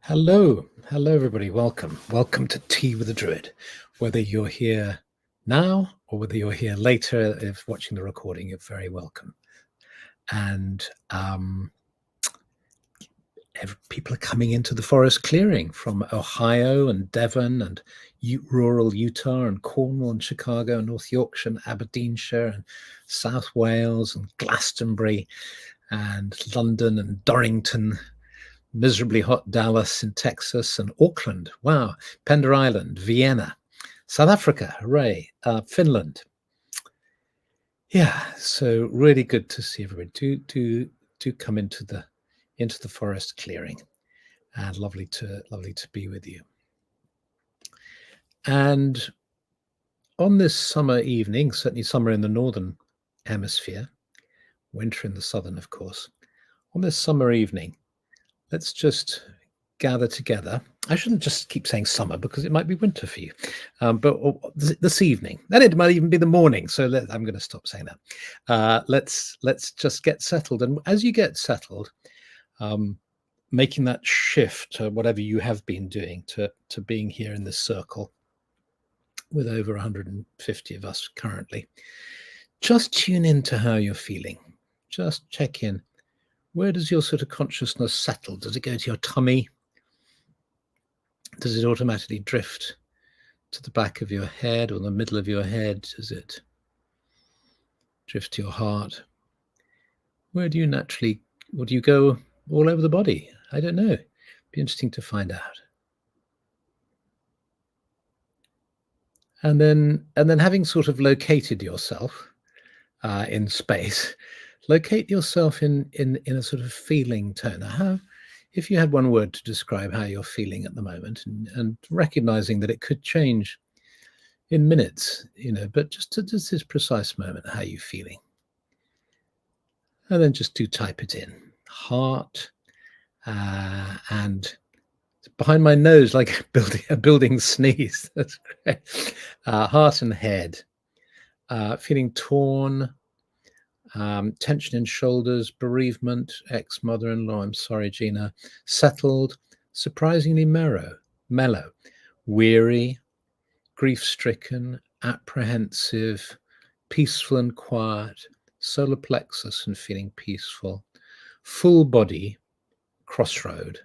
Hello, everybody. Welcome to Tea with the Druid. Whether you're here now or whether you're here later, if watching the recording, you're very welcome. And people are coming into the forest clearing from Ohio and Devon and rural Utah and Cornwall and Chicago and North Yorkshire and Aberdeenshire and South Wales and Glastonbury and London and Dorrington. Miserably hot Dallas in Texas and Auckland. Wow. Pender Island, Vienna, South Africa, hooray, Finland. Yeah, so really good to see everybody. Do come into the forest clearing, and lovely to be with you. And on this summer evening, certainly summer in the northern hemisphere, winter in the southern, of course. On this summer evening, let's just gather together. I shouldn't just keep saying summer because it might be winter for you, but this evening, then it might even be the morning. So I'm going to stop saying that. Let's just get settled. And as you get settled, making that shift to whatever you have been doing to being here in this circle with over 150 of us currently, just tune into how you're feeling. Just check in. Where does your sort of consciousness settle? Does it go to your tummy? Does it automatically drift to the back of your head or the middle of your head? Does it drift to your heart? Where do you naturally, or do you go all over the body? I don't know. Be interesting to find out. And then having sort of located yourself in space, locate yourself in a sort of feeling tone. How, if you had one word to describe how you're feeling at the moment, and recognizing that it could change in minutes, but just this precise moment, how are you feeling? And then just do type it in. Heart, and behind my nose, like a building sneeze. That's great. Heart and head. Feeling torn. Tension in shoulders, bereavement, ex-mother-in-law, I'm sorry, Gina, settled, surprisingly mellow, weary, grief-stricken, apprehensive, peaceful and quiet, solar plexus and feeling peaceful, full body, crossroad,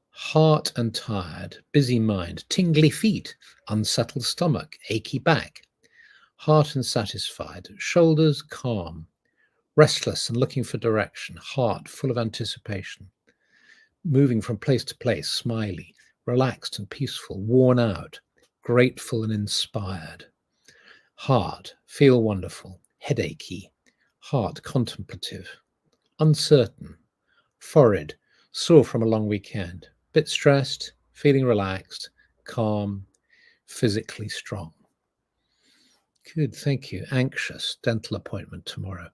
heart and tired, busy mind, tingly feet, unsettled stomach, achy back, heart and satisfied, shoulders calm, restless and looking for direction, heart full of anticipation, moving from place to place, smiley, relaxed and peaceful, worn out, grateful and inspired, heart, feel wonderful, headachy, heart contemplative, uncertain, forehead, sore from a long weekend, bit stressed, feeling relaxed, calm, physically strong. Good, thank you. Anxious, dental appointment tomorrow.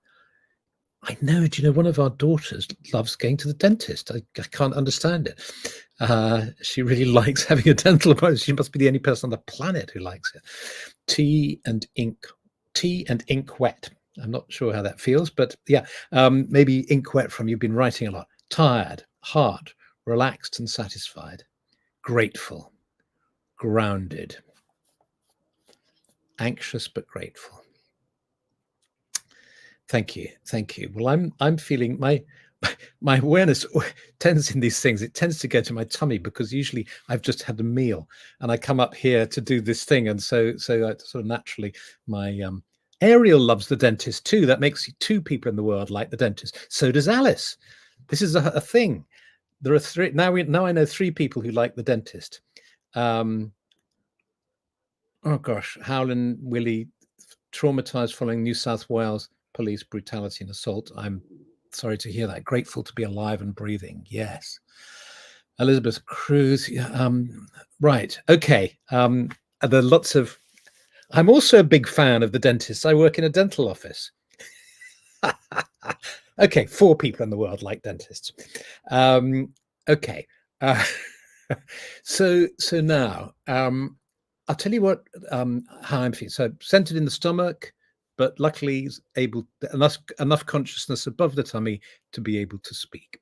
I know, do you know, one of our daughters loves going to the dentist. I can't understand it. She really likes having a dental appointment. She must be the only person on the planet who likes it. Tea and ink wet. I'm not sure how that feels, but yeah, maybe ink wet from you've been writing a lot. Tired, heart, relaxed and satisfied, grateful, grounded, anxious but grateful. Thank you. Well, I'm feeling my awareness tends in these things. It tends to go to my tummy because usually I've just had a meal and I come up here to do this thing, and so I sort of naturally my Ariel loves the dentist too. That makes two people in the world like the dentist. So does Alice. This is a thing. There are three now. I know three people who like the dentist. Oh gosh, Howlin Willie, traumatized following New South Wales police brutality and assault. I'm sorry to hear that. Grateful to be alive and breathing. Yes. Elizabeth Cruz. Right. Okay. There are lots of. I'm also a big fan of the dentists. I work in a dental office. Okay, 4 people in the world like dentists. Okay. So now, I'll tell you what, how I'm feeling. So centered in the stomach, but luckily able enough consciousness above the tummy to be able to speak.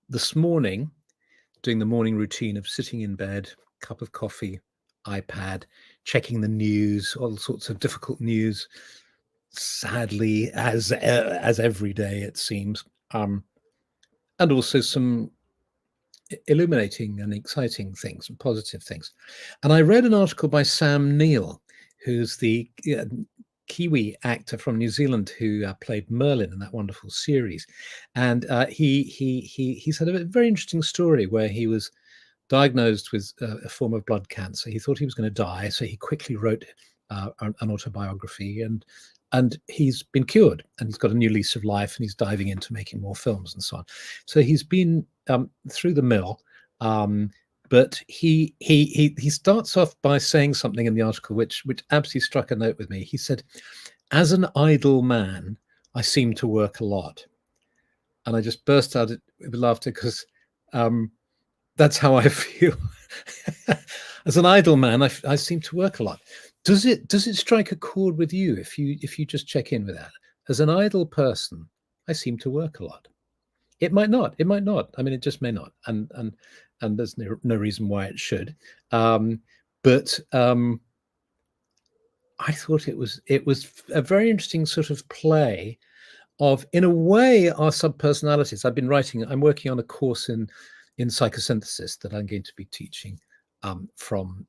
this morning, doing the morning routine of sitting in bed, cup of coffee, iPad, checking the news, all sorts of difficult news, sadly, as every day it seems, and also some illuminating and exciting things and positive things. And I read an article by Sam Neill, who's the Kiwi actor from New Zealand who played Merlin in that wonderful series, and he said a very interesting story where he was diagnosed with a form of blood cancer. He thought he was going to die, so he quickly wrote an autobiography, and he's been cured, and he's got a new lease of life, and he's diving into making more films and so on. So he's been through the mill, but he starts off by saying something in the article which absolutely struck a note with me. He said, "As an idle man, I seem to work a lot," and I just burst out with laughter because that's how I feel. As an idle man, I seem to work a lot. Does it strike a chord with you if you just check in with that? As an idle person, I seem to work a lot. It might not. It might not. I mean, it just may not. And there's no reason why it should. But I thought it was a very interesting sort of play of, in a way, our subpersonalities. I'm working on a course in psychosynthesis that I'm going to be teaching from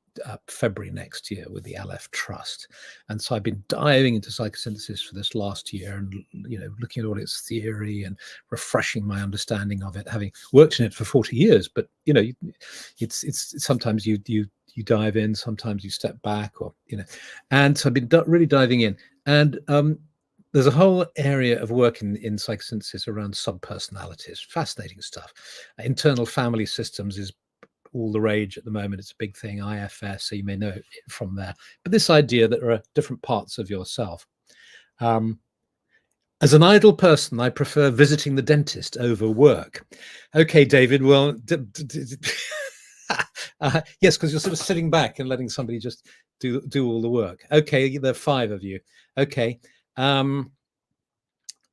February next year with the Aleph Trust. And so I've been diving into psychosynthesis for this last year, and looking at all its theory and refreshing my understanding of it, having worked in it for 40 years. But it's sometimes you dive in, sometimes you step back, or and so I've been really diving in. And there's a whole area of work in psychosynthesis around subpersonalities. Fascinating stuff. Internal family systems is all the rage at the moment. It's a big thing, IFS, so you may know it from there. But this idea that there are different parts of yourself. As an idle person, I prefer visiting the dentist over work. Okay, David, well, yes, because you're sort of sitting back and letting somebody just do all the work. Okay, there are 5 of you. Okay.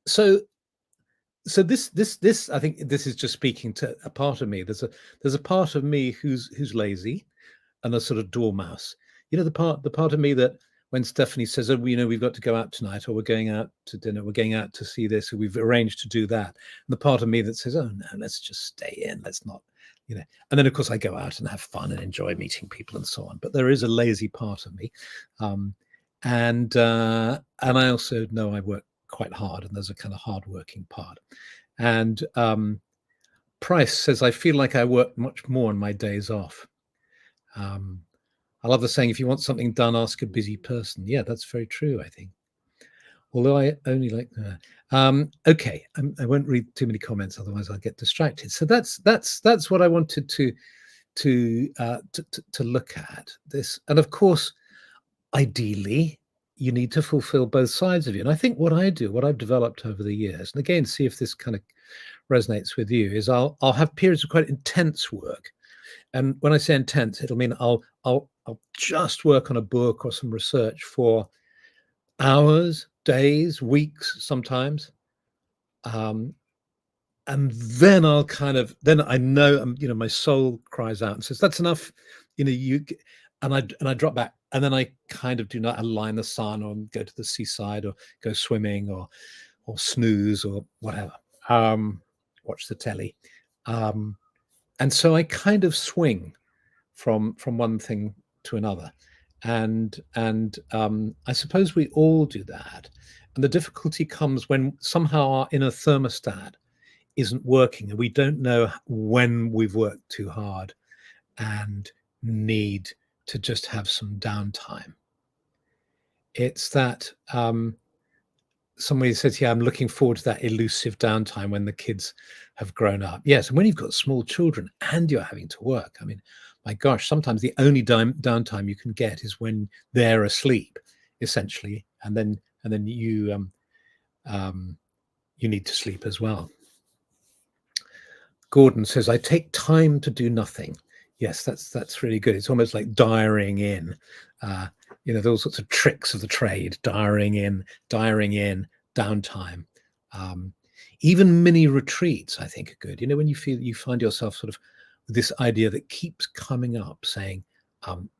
So this I think this is just speaking to a part of me. There's a part of me who's lazy and a sort of dormouse. The part of me that when Stephanie says, "Oh, we've got to go out tonight, or we're going out to dinner, we're going out to see this, or we've arranged to do that," and the part of me that says, "Oh no, let's just stay in, let's not," and then of course I go out and have fun and enjoy meeting people and so on. But there is a lazy part of me, and I also know I work quite hard, and there's a kind of hard-working part. And Price says, "I feel like I work much more on my days off." I love the saying, "If you want something done, ask a busy person." Yeah, that's very true, I think. Although I only like okay, I won't read too many comments, otherwise I'll get distracted. So that's what I wanted to look at this. And of course, ideally, you need to fulfill both sides of you. And I think what I've developed over the years, and again, see if this kind of resonates with you, is I'll have periods of quite intense work. And when I say intense, it'll mean I'll just work on a book or some research for hours, days, weeks, sometimes. And then I'll then I know, my soul cries out and says, "That's enough." And I drop back, and then I kind of do not lie in the sun, or go to the seaside, or go swimming, or snooze, or whatever. Watch the telly. And so I kind of swing from one thing to another. And I suppose we all do that. And the difficulty comes when somehow our inner thermostat isn't working, and we don't know when we've worked too hard and need to just have some downtime. It's that somebody says, "Yeah, I'm looking forward to that elusive downtime when the kids have grown up." Yes, and when you've got small children and you're having to work, I mean, my gosh, sometimes the only downtime you can get is when they're asleep, essentially, and then you need to sleep as well. Gordon says, "I take time to do nothing." Yes, that's really good. It's almost like diarying in. There are all sorts of tricks of the trade: diarying in, downtime. Even mini retreats, I think, are good. You know, when you find yourself sort of with this idea that keeps coming up, saying,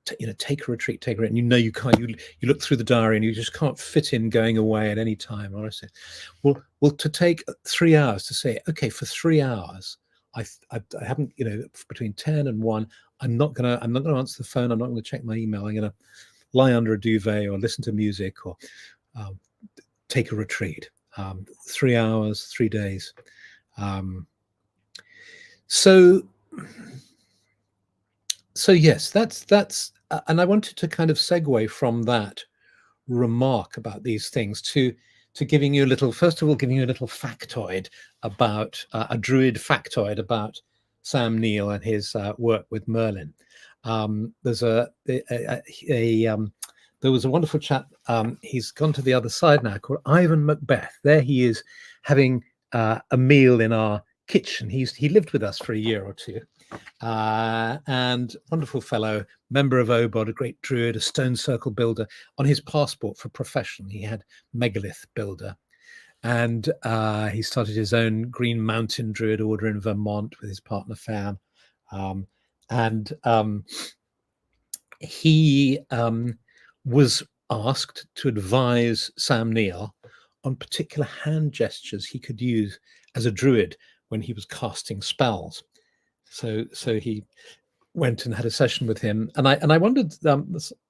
take a retreat, take a retreat, and you can't. You look through the diary and you just can't fit in going away at any time. Or I say, well, to take 3 hours, to say, okay, for 3 hours, I haven't, between 10 and 1, I'm not gonna answer the phone. I'm not gonna check my email. I'm gonna lie under a duvet or listen to music or take a retreat. 3 hours, 3 days. So yes, that's and I wanted to kind of segue from that remark about these things to giving you a little, first of all, giving you a little factoid about a Druid factoid about Sam Neill and his work with Merlin. There's there was a wonderful chap. He's gone to the other side now, called Ivan Macbeth. There he is having a meal in our kitchen. He lived with us for a year or two, and wonderful fellow, member of Obod, a great druid, a stone circle builder. On his passport for profession, he had megalith builder, and he started his own Green Mountain Druid order in Vermont with his partner Fan, and he was asked to advise Sam Neill on particular hand gestures he could use as a druid when he was casting spells. So he went and had a session with him, and I wondered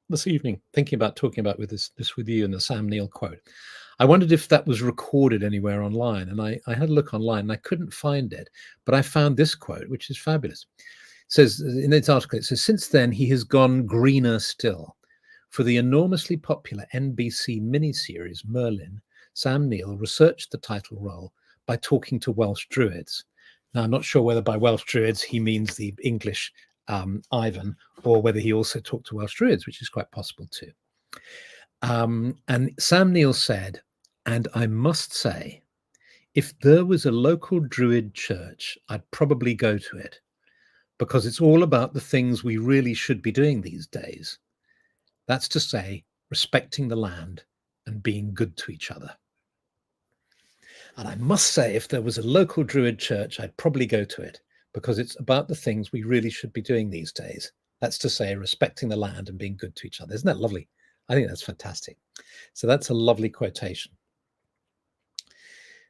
this evening, thinking about talking about this with you and the Sam Neill quote. I wondered if that was recorded anywhere online, and I had a look online and I couldn't find it, but I found this quote, which is fabulous. It says in its article, it says, "Since then he has gone greener still. For the enormously popular NBC miniseries Merlin, Sam Neill researched the title role by talking to Welsh Druids." Now, I'm not sure whether by Welsh Druids he means the English Ivan, or whether he also talked to Welsh Druids, which is quite possible too. And Sam Neill said, "And I must say, if there was a local Druid church, I'd probably go to it, because it's all about the things we really should be doing these days. That's to say, respecting the land and being good to each other. And I must say, if there was a local Druid church, I'd probably go to it, because it's about the things we really should be doing these days. That's to say, respecting the land and being good to each other." Isn't that lovely? I think that's fantastic. So that's a lovely quotation.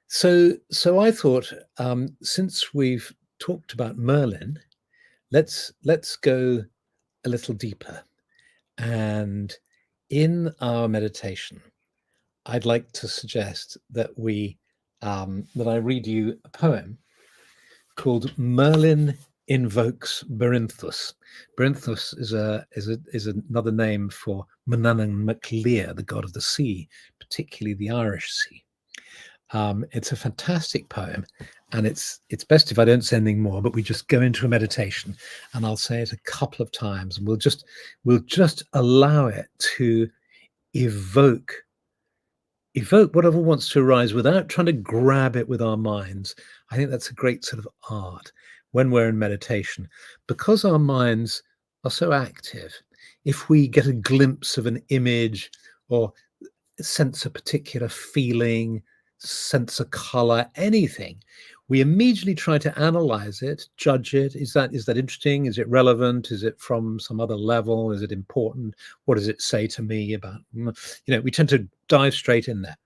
So I thought, since we've talked about Merlin, let's go a little deeper. And in our meditation, I'd like to suggest that that I read you a poem called "Merlin Invokes Berinthus." Berinthus is another name for Manannan MacLear, the god of the sea, particularly the Irish Sea. It's a fantastic poem, and it's best if I don't say anything more, but we just go into a meditation, and I'll say it a couple of times, and we'll just allow it to evoke whatever wants to arise without trying to grab it with our minds. I think that's a great sort of art when we're in meditation, because our minds are so active. If we get a glimpse of an image or sense a particular feeling, sense a color, anything, we immediately try to analyze it, judge it. Is that interesting? Is it relevant? Is it from some other level? Is it important? What does it say to me about, we tend to dive straight in there.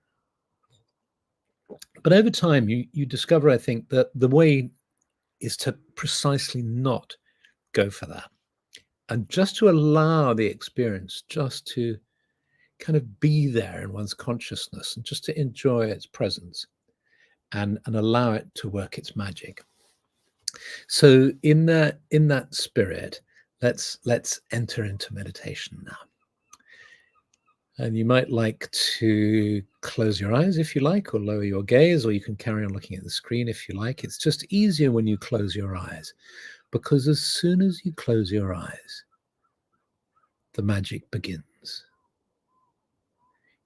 But over time, you discover, I think, that the way is to precisely not go for that, and just to allow the experience, just to kind of be there in one's consciousness, and just to enjoy its presence and allow it to work its magic. So in that spirit, let's enter into meditation now. And you might like to close your eyes if you like, or lower your gaze, or you can carry on looking at the screen if you like. It's just easier when you close your eyes, because as soon as you close your eyes, the magic begins.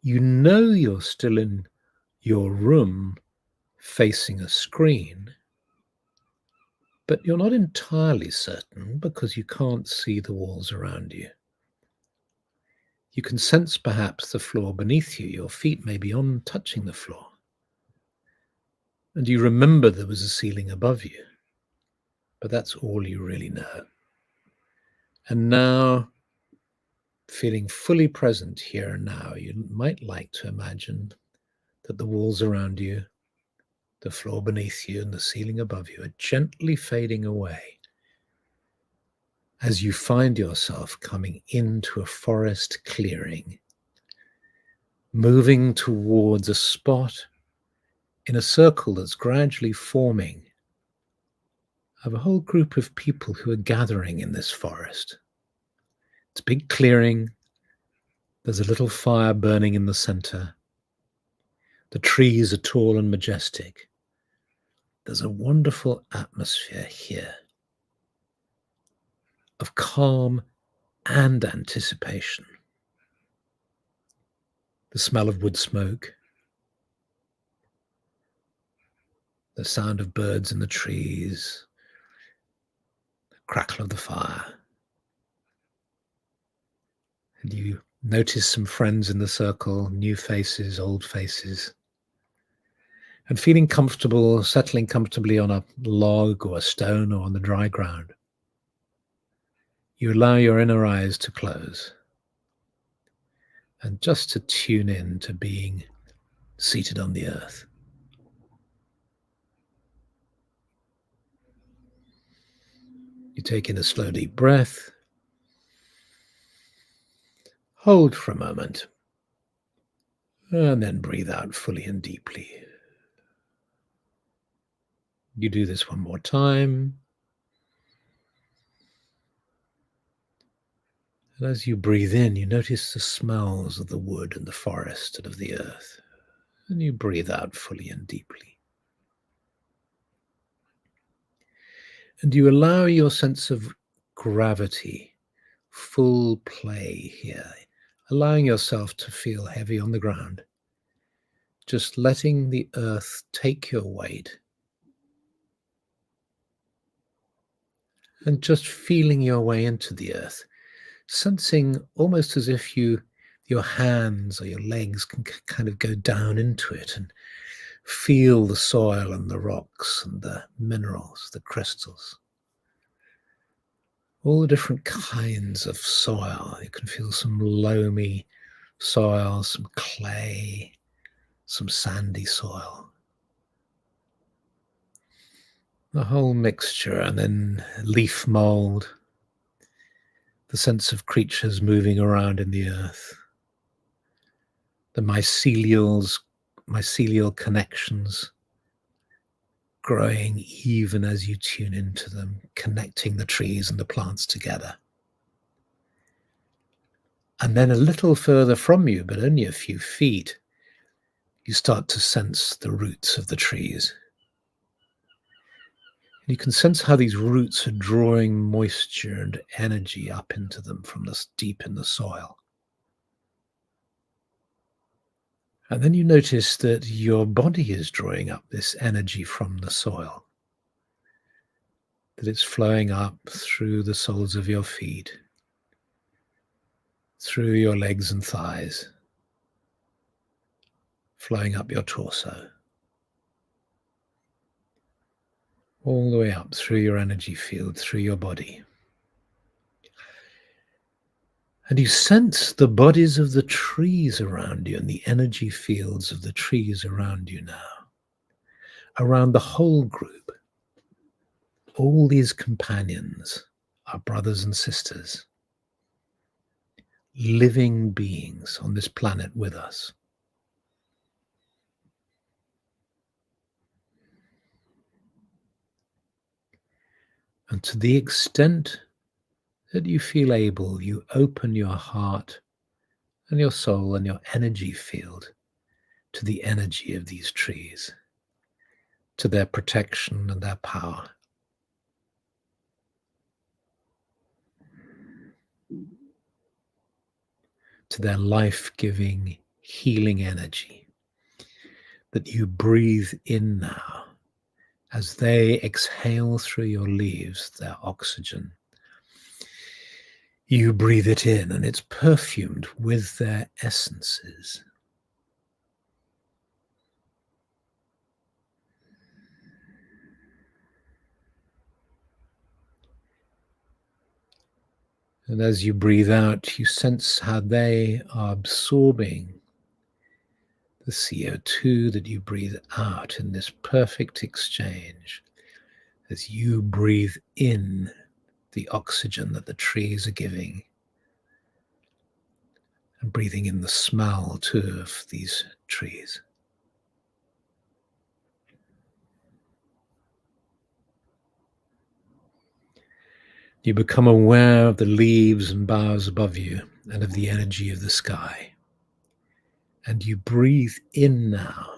You know you're still in your room facing a screen, but you're not entirely certain, because you can't see the walls around you. You can sense perhaps the floor beneath you. Your feet may be on touching the floor. And you remember there was a ceiling above you, but that's all you really know. And now, feeling fully present here and now, you might like to imagine that the walls around you, the floor beneath you, and the ceiling above you are gently fading away as you find yourself coming into a forest clearing, moving towards a spot in a circle that's gradually forming of a whole group of people who are gathering in this forest. It's a big clearing. There's a little fire burning in the center. The trees are tall and majestic. There's a wonderful atmosphere here of calm and anticipation. The smell of wood smoke, the sound of birds in the trees, the crackle of the fire. And you notice some friends in the circle, new faces, old faces. And feeling comfortable, settling comfortably on a log or a stone or on the dry ground, you allow your inner eyes to close and just to tune in to being seated on the earth. You take in a slow, deep breath, hold for a moment, and then breathe out fully and deeply. You do this one more time. And as you breathe in, you notice the smells of the wood and the forest and of the earth. And you breathe out fully and deeply. And you allow your sense of gravity full play here, allowing yourself to feel heavy on the ground, just letting the earth take your weight, and just feeling your way into the earth, sensing almost as if your hands or your legs can kind of go down into it and feel the soil and the rocks and the minerals, the crystals, all the different kinds of soil. You can feel some loamy soil, some clay, some sandy soil, the whole mixture, and then leaf mold, the sense of creatures moving around in the earth, the mycelial connections growing even as you tune into them, connecting the trees and the plants together. And then a little further from you, but only a few feet, you start to sense the roots of the trees. And you can sense how these roots are drawing moisture and energy up into them from this deep in the soil. And then you notice that your body is drawing up this energy from the soil, that it's flowing up through the soles of your feet, through your legs and thighs, flowing up your torso, all the way up through your energy field, through your body. And you sense the bodies of the trees around you and the energy fields of the trees around you now, around the whole group. All these companions are brothers and sisters, living beings on this planet with us. And to the extent that you feel able, you open your heart and your soul and your energy field to the energy of these trees, to their protection and their power. To their life-giving, healing energy that you breathe in now as they exhale through your leaves their oxygen. You breathe it in and it's perfumed with their essences. And as you breathe out, you sense how they are absorbing the CO2 that you breathe out in this perfect exchange. As you breathe in the oxygen that the trees are giving, and breathing in the smell too of these trees. You become aware of the leaves and boughs above you and of the energy of the sky. And you breathe in now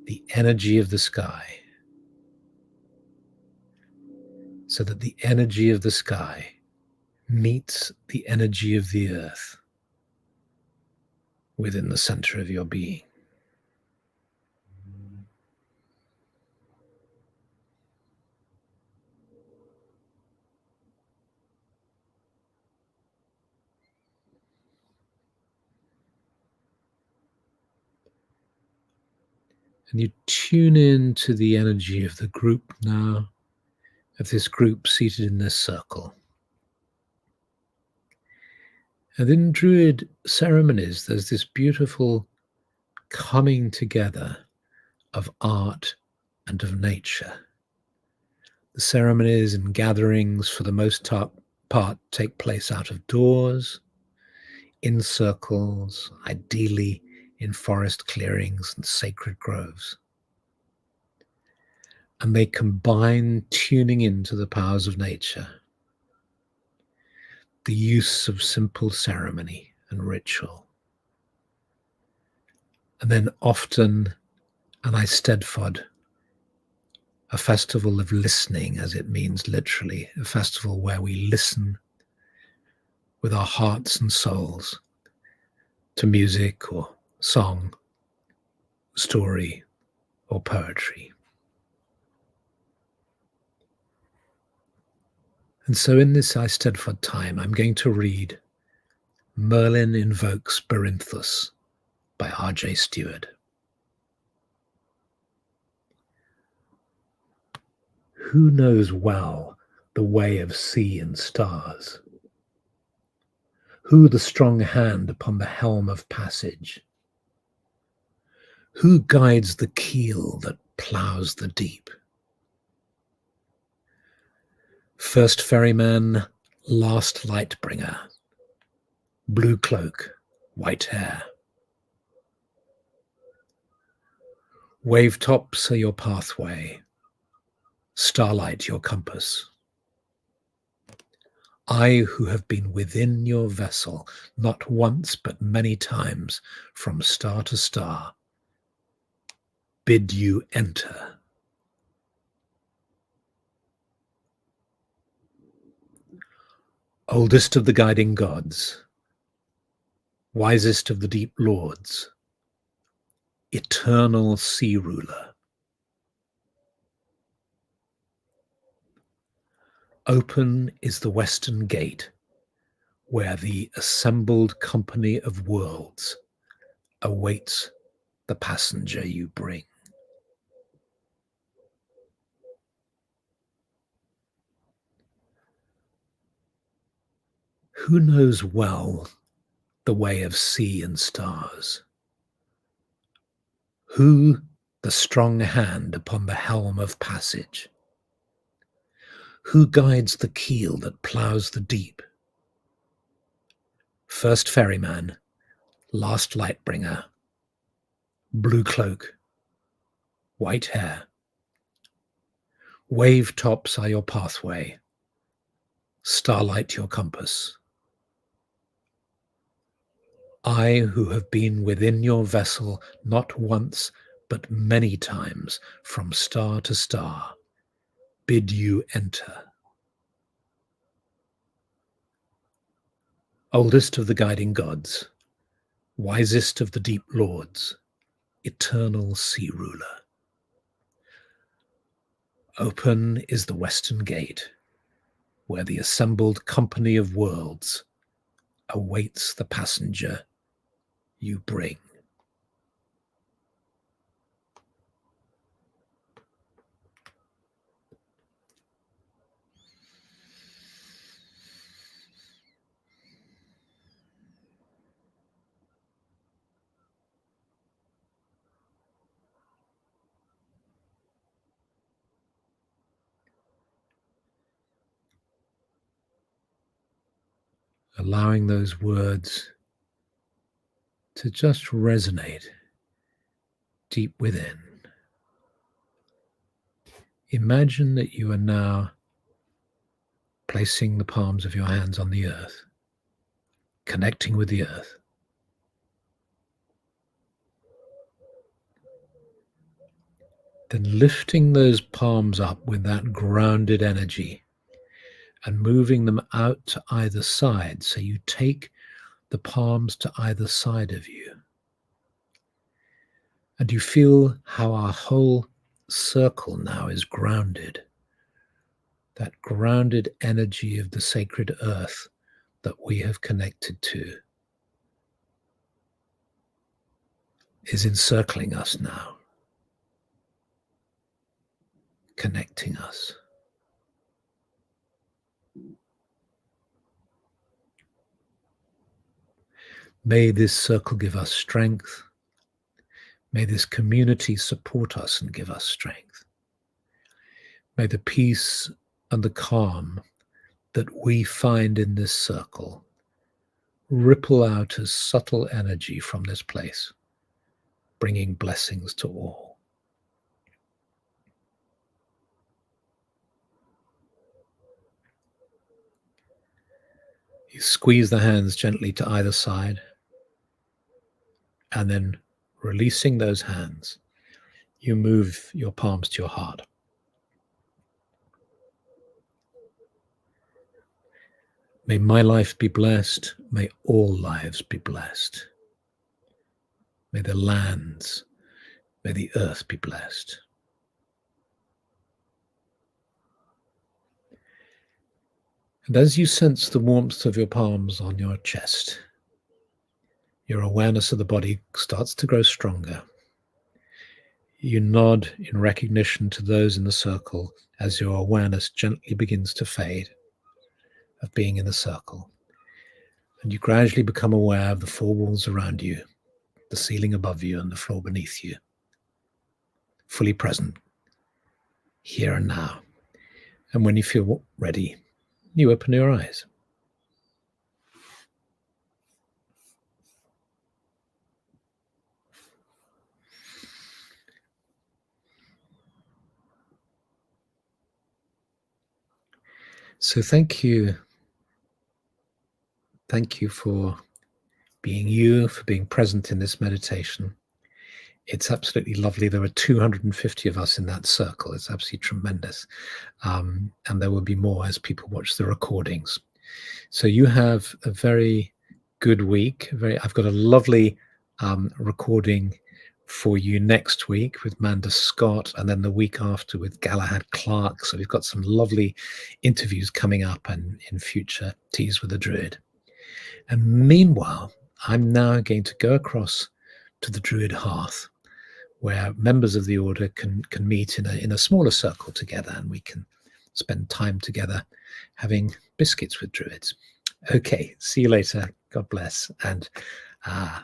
the energy of the sky, so that the energy of the sky meets the energy of the earth within the center of your being. And you tune in to the energy of the group now, of this group seated in this circle. And in Druid ceremonies, there's this beautiful coming together of art and of nature. The ceremonies and gatherings, for the most part, take place out of doors, in circles, ideally in forest clearings and sacred groves. And they combine tuning into the powers of nature, the use of simple ceremony and ritual. And then often an Eisteddfod, a festival of listening, as it means literally, a festival where we listen with our hearts and souls to music or song, story, or poetry. And so in this Eisteddfod time, I'm going to read Merlin Invokes Berinthus by R.J. Stewart. Who knows well the way of sea and stars? Who the strong hand upon the helm of passage? Who guides the keel that ploughs the deep? First ferryman, last light bringer, blue cloak, white hair. Wave tops are your pathway, starlight your compass. I who have been within your vessel, not once but many times, from star to star, bid you enter. Oldest of the guiding gods, wisest of the deep lords, eternal sea ruler. Open is the western gate, where the assembled company of worlds awaits the passenger you bring. Who knows well the way of sea and stars? Who the strong hand upon the helm of passage? Who guides the keel that ploughs the deep? First ferryman, last light bringer, blue cloak, white hair. Wave tops are your pathway, starlight your compass. I who have been within your vessel not once but many times, from star to star, bid you enter. Oldest of the guiding gods, wisest of the deep lords, eternal sea ruler. Open is the western gate, where the assembled company of worlds awaits the passenger you bring. allowing those words to just resonate deep within. Imagine that you are now placing the palms of your hands on the earth, connecting with the earth. Then lifting those palms up with that grounded energy and moving them out to either side. So you take the palms to either side of you. And you feel how our whole circle now is grounded. That grounded energy of the sacred earth that we have connected to is encircling us now, connecting us. May this circle give us strength. May this community support us and give us strength. May the peace and the calm that we find in this circle ripple out as subtle energy from this place, bringing blessings to all. You squeeze the hands gently to either side, and then releasing those hands, you move your palms to your heart. May my life be blessed. May all lives be blessed. May the lands, may the earth be blessed. And as you sense the warmth of your palms on your chest, your awareness of the body starts to grow stronger. You nod in recognition to those in the circle as your awareness gently begins to fade of being in the circle. And you gradually become aware of the four walls around you, the ceiling above you, and the floor beneath you. Fully present, here and now. And when you feel ready, you open your eyes. So thank you. Thank you for being you, for being present in this meditation. It's absolutely lovely. There are 250 of us in that circle. It's absolutely tremendous. And there will be more as people watch the recordings. So you have a very good week. I've got a lovely recording for you next week with Manda Scott, and then the week after with Galahad Clark. So we've got some lovely interviews coming up and in future Teas with the Druid. And meanwhile, I'm now going to go across to the Druid Hearth, where members of the order can meet in a smaller circle together, and we can spend time together having biscuits with Druids. Okay, see you later. God bless, and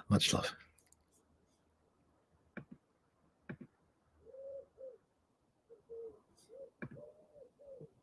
much love.